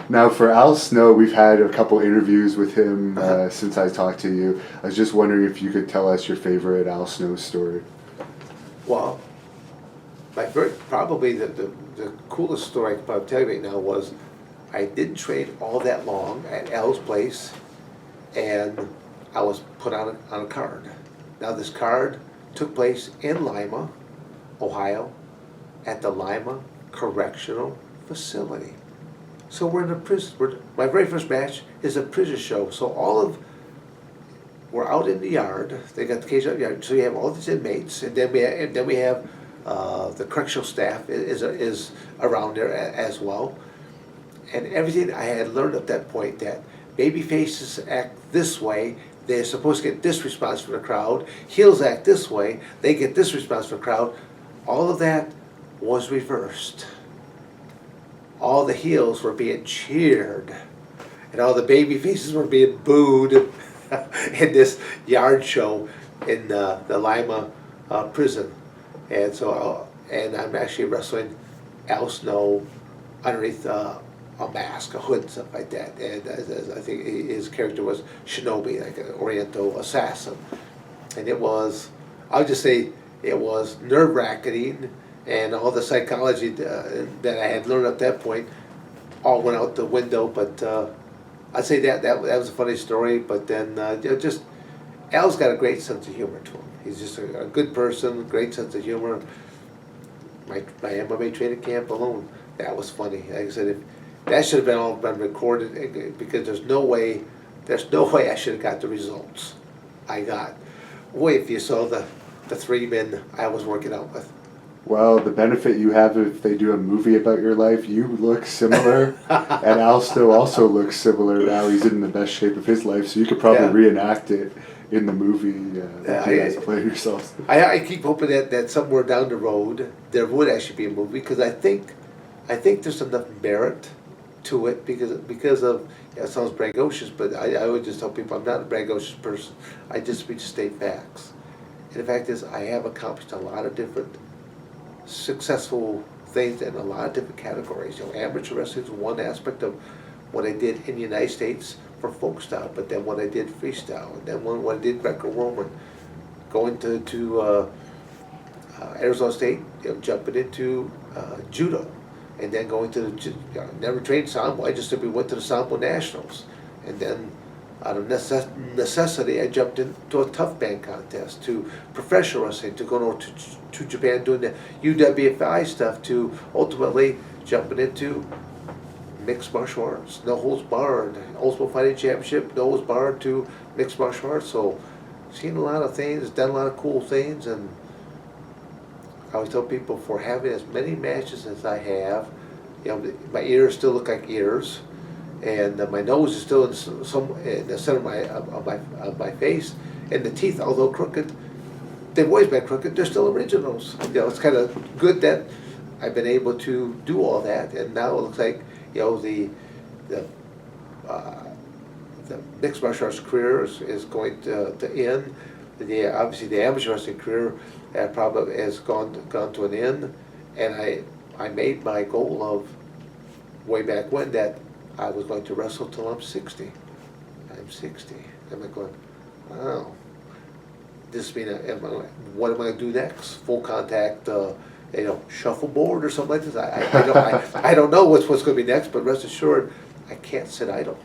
Now, for Al Snow, we've had a couple interviews with him since I talked to you. I was just wondering if you could tell us your favorite Al Snow story. Well, probably the coolest story I can probably tell you right now was I didn't train all that long at Al's place, and I was put on a card. Now this card took place in Lima, Ohio, at the Lima Correctional Facility. So we're in a prison. My very first match is a prison show. So we're out in the yard. They got the cage out in the yard. So you have all these inmates, and then we have the correctional staff is around there as well. And everything I had learned at that point, that baby faces act this way, they're supposed to get this response from the crowd. Heels act this way, they get this response from the crowd. All of that was reversed. All the heels were being cheered, and all the baby faces were being booed in this yard show in the Lima prison. And so, and I'm actually wrestling Al Snow underneath a mask, a hood, and stuff like that. And I think his character was Shinobi, like an Oriental assassin. And it was, I would just say, it was nerve-wracking, and all the psychology that I had learned at that point all went out the window. But I'd say that was a funny story. But then just Al's got a great sense of humor to him. He's just a good person, great sense of humor. My MMA training camp alone, that was funny. Like I said, that should have all been recorded, because there's no way I should have got the results I got. Boy, if you saw the three men I was working out with. Well, the benefit you have if they do a movie about your life, you look similar, and Al Snow also looks similar now. He's in the best shape of his life, so you could probably reenact it in the movie that you guys play yourselves. I keep hoping that somewhere down the road there would actually be a movie, because I think there's enough merit to it, because of, it sounds braggadocious, but I would just tell people I'm not a braggadocious person. I just state facts. And the fact is, I have accomplished a lot of different successful things in a lot of different categories. Amateur wrestling is one aspect of what I did in the United States for folk style, but then when I did freestyle, and then when I did Greco-Roman, going to Arizona State, jumping into judo, and then going to never trained Sambo. I just simply went to the Sambo Nationals, and then out of necessity, I jumped into a tough band contest, to professional wrestling, to go to Japan doing the UWFI stuff, to ultimately jumping into mixed martial arts, no holds barred, Ultimate Fighting Championship, no holds barred, to mixed martial arts. So, seen a lot of things, done a lot of cool things, and I always tell people, for having as many matches as I have, my ears still look like ears, and my nose is still in the center of my face, and the teeth, although crooked, they've always been crooked, they're still originals. It's kind of good that I've been able to do all that, and now it looks like the mixed martial arts career is going to end. Obviously the amateur wrestling career probably has gone to an end, and I made my goal of way back when that I was going to wrestle till I'm 60. I'm 60. I'm like going, wow. What am I going to do next? Full contact, shuffleboard or something like this? I don't know what's going to be next, but rest assured, I can't sit idle.